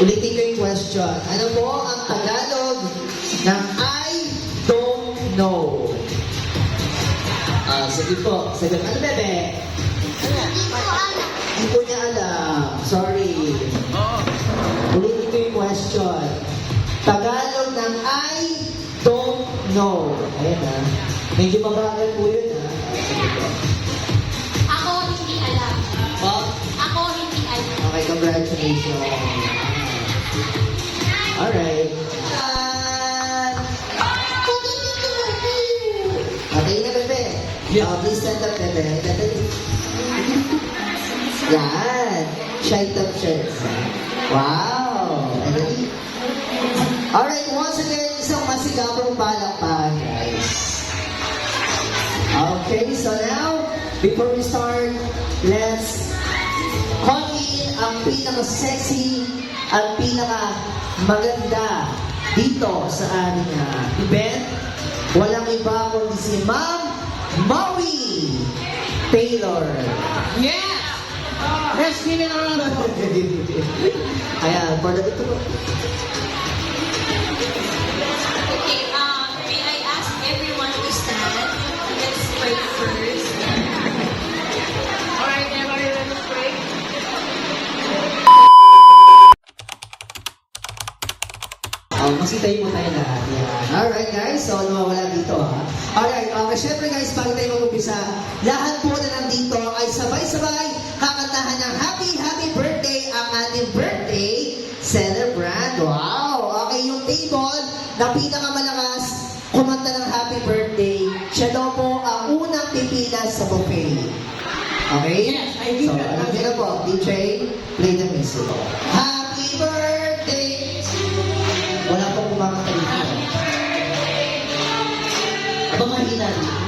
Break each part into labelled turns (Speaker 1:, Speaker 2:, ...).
Speaker 1: Ulitin ko yung question. Ano po ang Tagalog ng I don't know? Sige po. Sige. Ano, bebe? Hindi ko niya alam. Sorry. Ulitin ko yung question. Tagalog ng I don't know. Ayan ha. Medyo mabagal po yun ha. Sige po.
Speaker 2: Ako hindi alam.
Speaker 1: Po?
Speaker 2: Ako hindi alam.
Speaker 1: Okay, congratulations. Alright. Okay na, bebe. Please stand up, bebe. Yan. Shine top shirts. Wow. Alright, once again, isang masigabong palakpakan, guys. Okay, so now, before we start, let's call in ang pinaka-sexy at pinaka-maganda dito sa aming event. Walang iba kundi si Ma'am Maui Taylor.
Speaker 3: Yes! Let's give it a round of applause.
Speaker 1: Ayan, for the ito.
Speaker 2: Okay, may I ask everyone to stand? Let's pray first.
Speaker 3: Alright, everybody, let us pray.
Speaker 1: Masitayin mo tayo lahat. Yan. Alright guys, so nawawala dito ha. Alright, syempre guys, bago tayo mag-umpisa, lahat po na nandito ay sabay-sabay kakantahan ng happy birthday ang ating birthday celebrant. Wow! Okay, yung table na pinakamalakas kumanta ng happy birthday, siya daw po ang unang pipila sa buffet. Okay?
Speaker 3: Yes, I do
Speaker 1: So,
Speaker 3: that.
Speaker 1: alam niyo na po, DJ, play the music. Happy birthday to you. Wala pong kumakanta dito. Aba, mahina dito.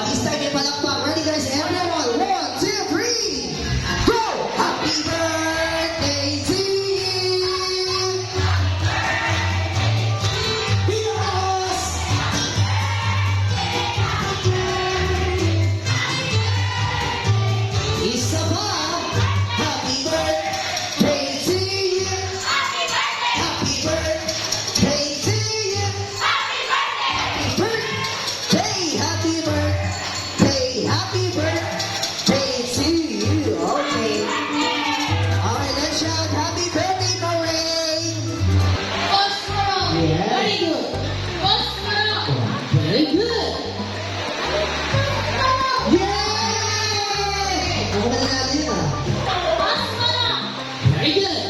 Speaker 1: This time may palakpak. Ready guys, everyone? 1, 2, 3, go! Happy birthday to you! Pilos! Isa pa! Happy birthday to you! Happy birthday to you! Happy birthday to you! Okay. Okay, let's shout happy birthday, Maureen!
Speaker 2: Osmoro!
Speaker 1: Yeah.
Speaker 3: Very good.
Speaker 2: Osmoro!
Speaker 3: Very good.
Speaker 1: Yay! Ako na natin yun ah.
Speaker 2: Osmoro!
Speaker 3: Very good.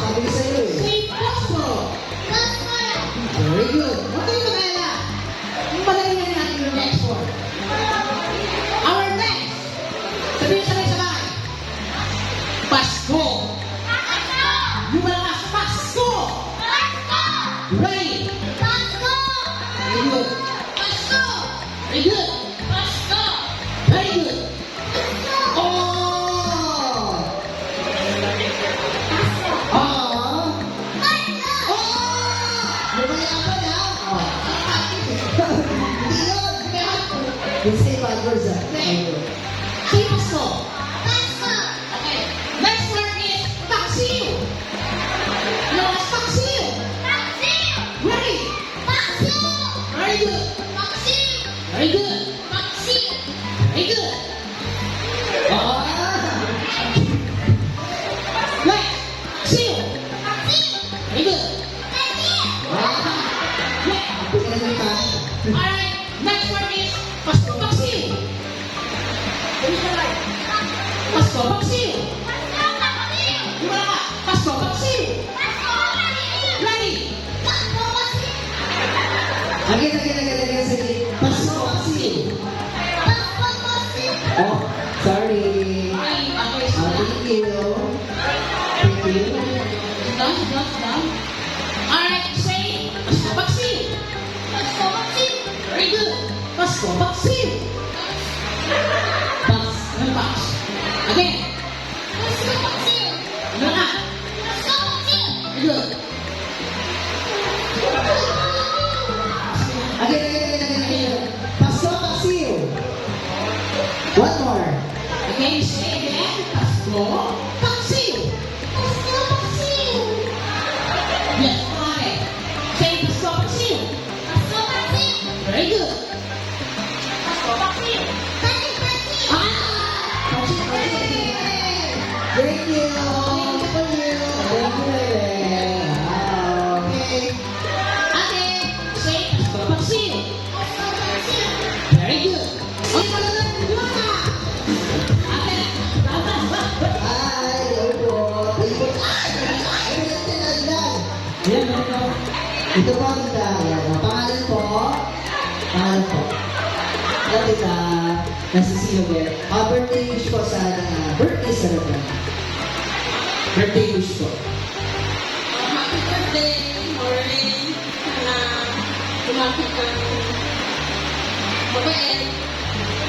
Speaker 1: Sabi ko sa'yo eh.
Speaker 3: Sweet Osmo.
Speaker 2: Osmoro!
Speaker 3: Very good. Huwag kayo mag-alala. Magaling na natin yung next one. Our next. Sabihin sabay-sabay. Pasko. Yung malakas, Pasko. Ready. Very good. Very good. Very good.
Speaker 1: Oh! Oh! Oh! Lumayaman ha? Oh. Hindi yun! Yung say bad words ah. Ayun.
Speaker 3: Say Pasko. Okay. Next word is Paksiw. Malakas, Paksiw. Ready. Very good. Very good. Very good.
Speaker 1: Ah!
Speaker 3: Next. Paksiw. Very good.
Speaker 1: Ah!
Speaker 3: Yeah.
Speaker 1: Tingnan mo pa.
Speaker 3: Alright. Next word is Pasko, Paksiw. Pasko, Paksiw. Yung malakas, Pasko, Paksiw. Ready.
Speaker 1: Again. Sige. Pasko, Paksiw. Oh, sorry.
Speaker 3: Ay, okay.
Speaker 1: Thank you. Thank you.
Speaker 3: Down. Alright, say Pasko, Paksiw. Very good. Pasko, Paksiw. Pas. Anong pas? Again. Ano na? Very good.
Speaker 1: Again. Ito po, tita. Ayan. O, pangalan po. Pangalan po. Ito, tita. Nasisiyo din. Birthday wish po sa birthday celebrant. Birthday wish po.
Speaker 2: Happy birthday, Maureen. Na lumapit kang mabait.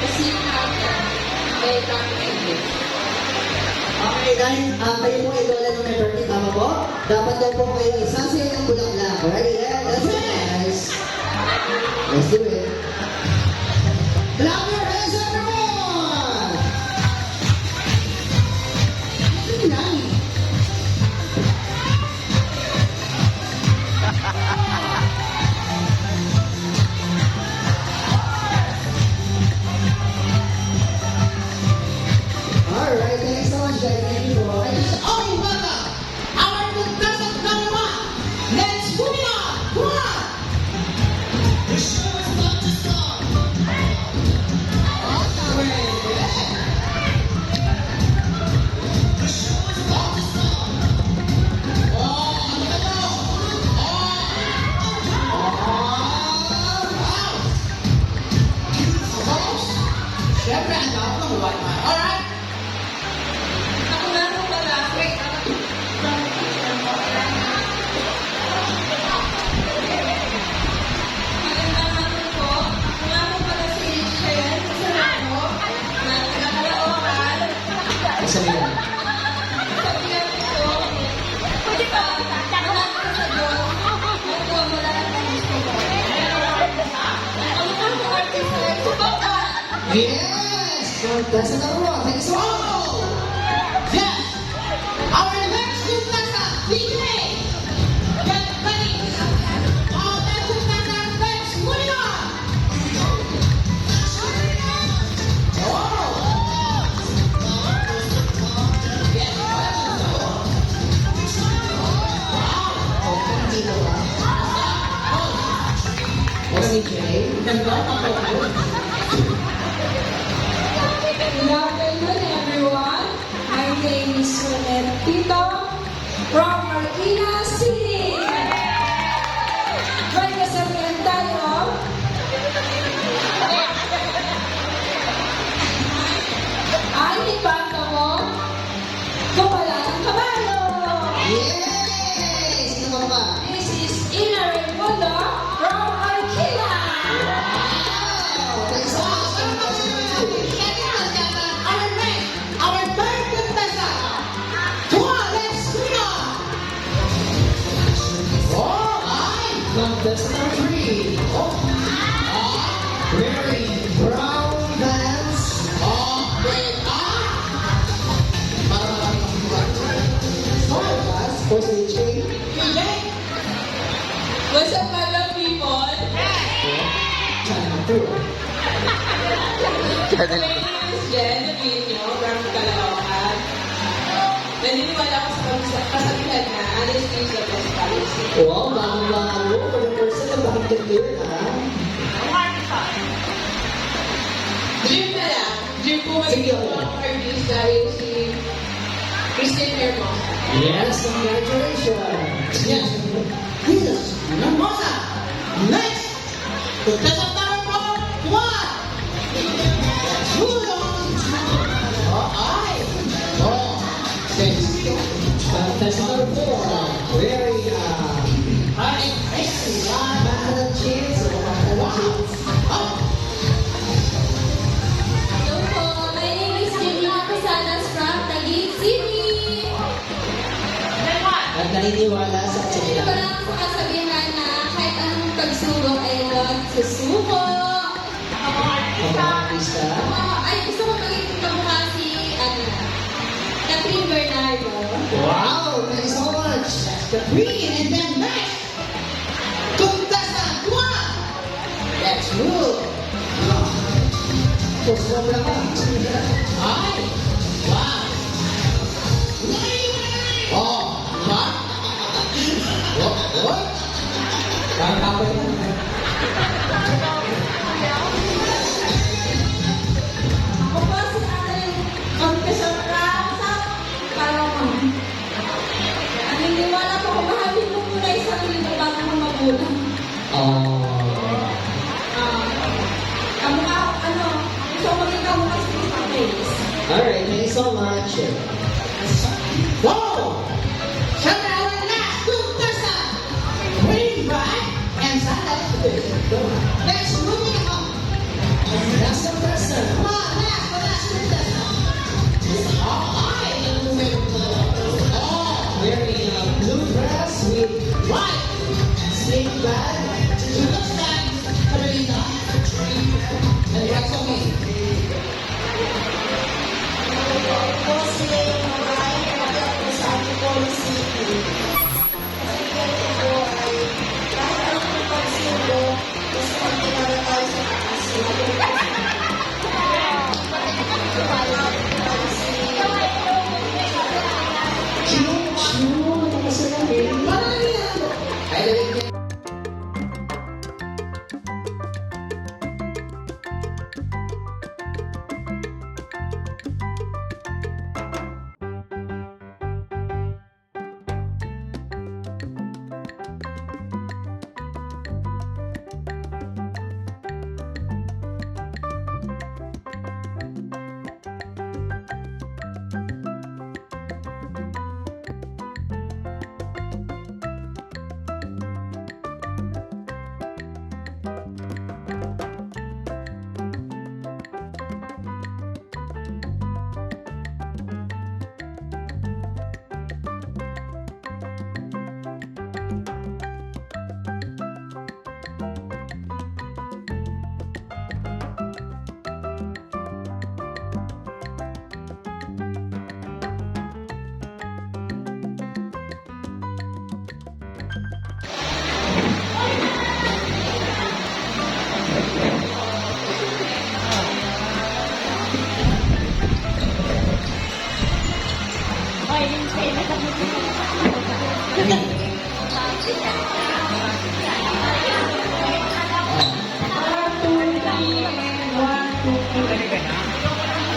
Speaker 2: Kasi yung natin, may kami
Speaker 1: Okay, dahil kayo po ay dola ng may birthday, tama po? Dapat daw po kayo isasayo ng bulaklak. Ready? Yeah, let's do it. Let's do it. Clap your hands, everyone! Yan. Alright, thank you so much, guys. Thank you po.
Speaker 3: Okay, welcome. Our contestant number one. Let's move on. Come on. The show is about to start. Okay. The show is about to start. Oh, ano ba to? Wow. Beautiful host. Siyempre, ang tawag ng Wi-Fi. Alright.
Speaker 2: Ako nga po pala. Wait, magandang hapon po. Ako nga po pala si Shayan Sarano na taga-Caloocan.
Speaker 1: Isa yan.
Speaker 2: Sabihan ko, pwede ba? Maraming sa Diyos. Ito, wala ng gusto ko. Ang mga artist ay subukan.
Speaker 1: Yes! That's another one. Thank you so much.
Speaker 3: Oh! Yes! Our next contestant, DJ! Get ready! Our next contestant, let's move on! Oh! Yes,
Speaker 1: Hindi na ba? O si Jay?
Speaker 3: ganda ang pagkakas.
Speaker 2: Good afternoon, everyone. My name is Sonet Tito from Marikina City. May kasabihan tayo. Ay, ipanta mo. Kumala ng kabalo.
Speaker 1: Yes! Sino ba ba?
Speaker 2: This is Ina Raimundo from Marikina.
Speaker 1: Wow! Thank you so much.
Speaker 3: Our third contestant. Come on, let's move on. Oh, ay!
Speaker 1: Contestant number 3. Wearing brown pants.
Speaker 3: Oh, wait,
Speaker 1: Brown pants. O si Jay?
Speaker 3: DJ?
Speaker 2: What's up, hello people?
Speaker 1: Channel 2.
Speaker 2: My name is Jen Navino from Caloocan. Naniniwala ko sa kasabihan na honest is the best policy.
Speaker 1: Wow, bagong-bago. For the person na bakit clear, ha?
Speaker 2: Dream na lang. Dream ko
Speaker 1: Sige,
Speaker 2: magiging
Speaker 1: okay.
Speaker 2: mga artista rin si Christine Hermosa.
Speaker 1: Yes, congratulations.
Speaker 3: Yes. Yes. Hermosa. Next. Contestant number 4. Come on. Move on. Oh, ay. Oh. Thanks.
Speaker 1: Contestant number 4. Wearing,
Speaker 3: Ay, ay,
Speaker 1: Mahalang jeans. O mahalang jeans.
Speaker 3: oh.
Speaker 2: Hello po, my name is Jenny Casanas from Taguig City.
Speaker 1: At naniniwala sa
Speaker 2: Ito
Speaker 1: kanila.
Speaker 2: pa lang sa kasabihan na kahit anong pagsubok ay huwag susuko.
Speaker 1: Mga artista.
Speaker 2: Ay, gusto ko maging kamukha si, Catherine Bernardo.
Speaker 1: Wow, thank you so much.
Speaker 3: The green and then next. Contestant 1. Let's move.
Speaker 1: Tapos mo lang ka.
Speaker 3: Ay. Wow. Oh, diba? Oh.
Speaker 1: Parang kapal lang.
Speaker 2: Ako po si ating confession rasa para naniniwala ko kung mahalin mo muna isang libo bago mo mabuhay. lang.
Speaker 1: Oh.
Speaker 2: Kamukha, gusto ko maging kamukha sa isang face.
Speaker 1: Alright, thank you so much.
Speaker 3: Wow! Siyempre, our last contestant, Green Bright and Sandals. Next, moving on.
Speaker 1: Last contestant.
Speaker 3: Come on, last contestant. Alright,
Speaker 1: Wearing a blue dress with
Speaker 3: white.
Speaker 1: sling bag.
Speaker 3: She looks like Carolina. And that's okay. Parang yan.
Speaker 1: Ay,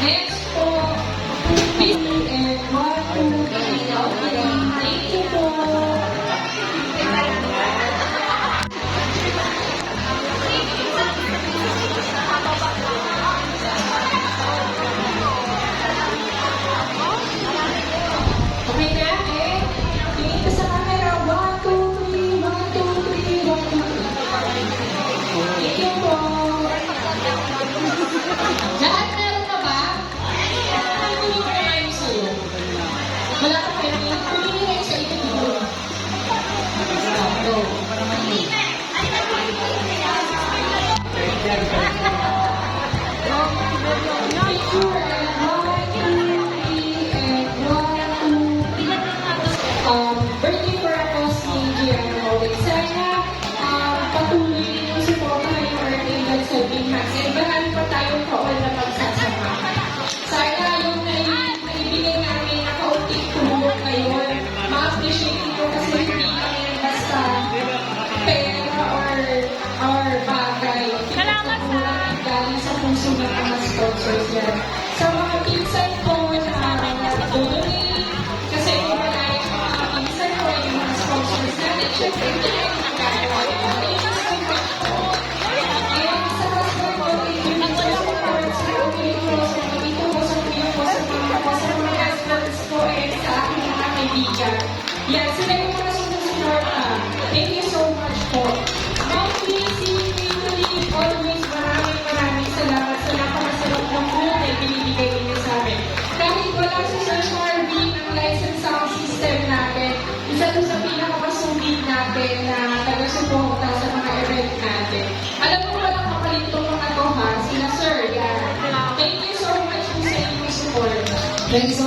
Speaker 2: Next po, 250 and 1, 2, 3. Okay, thank you po. Okay na, eh. Tingin ka sa camera. 1, 2, 3, 1, 2, 3, 1, 2, 3. Thank you po. Lahat meron ka ba? Ano yung kayo sa'yo? Wala ka kayo. Pumili kayo sa iyo. Go. Picture and 1, 2, 3, and 1, 2. Birthday for us ni Gianna Moway. Sana patuloy niyo supportahan yung birthday dahil sa Big Max. Ibahan pa tayong kaol na pagsasama. Sana yung naibigay namin na kaunting tulong ngayon, ma-appreciate nyo kasi hindi kami basta pera or bagay. Salamat sa galing sa puso ng mga sponsors yan. Sa mga pinsan ko na donate, kasi kung wala yung mga pinsan ko, yung mga sponsors natin, syempre hindi kayo magagawa. Thank you so much po. And sa husband ko, thank you po sa support, sa pamilya ko, sa kapito ko, sa kuya ko, sa mga husbands ko, and sa aking mga kaibigan. Yan, sila yung mga sumusunod. Thank you so much po. Ma'am Quincy, Quincy, always maraming salamat sa napakasarap ng food na ibinibigay ninyo sa amin. Kahit wala sa Sir Marvin ang licensed sound system natin, isa to sa pinakamasugid natin na taga-suporta sa mga event natin. Alam mo walang kapalit itong mga to ha, sila Sir, yan. Thank you so much po sa inyong support.
Speaker 1: Thank you so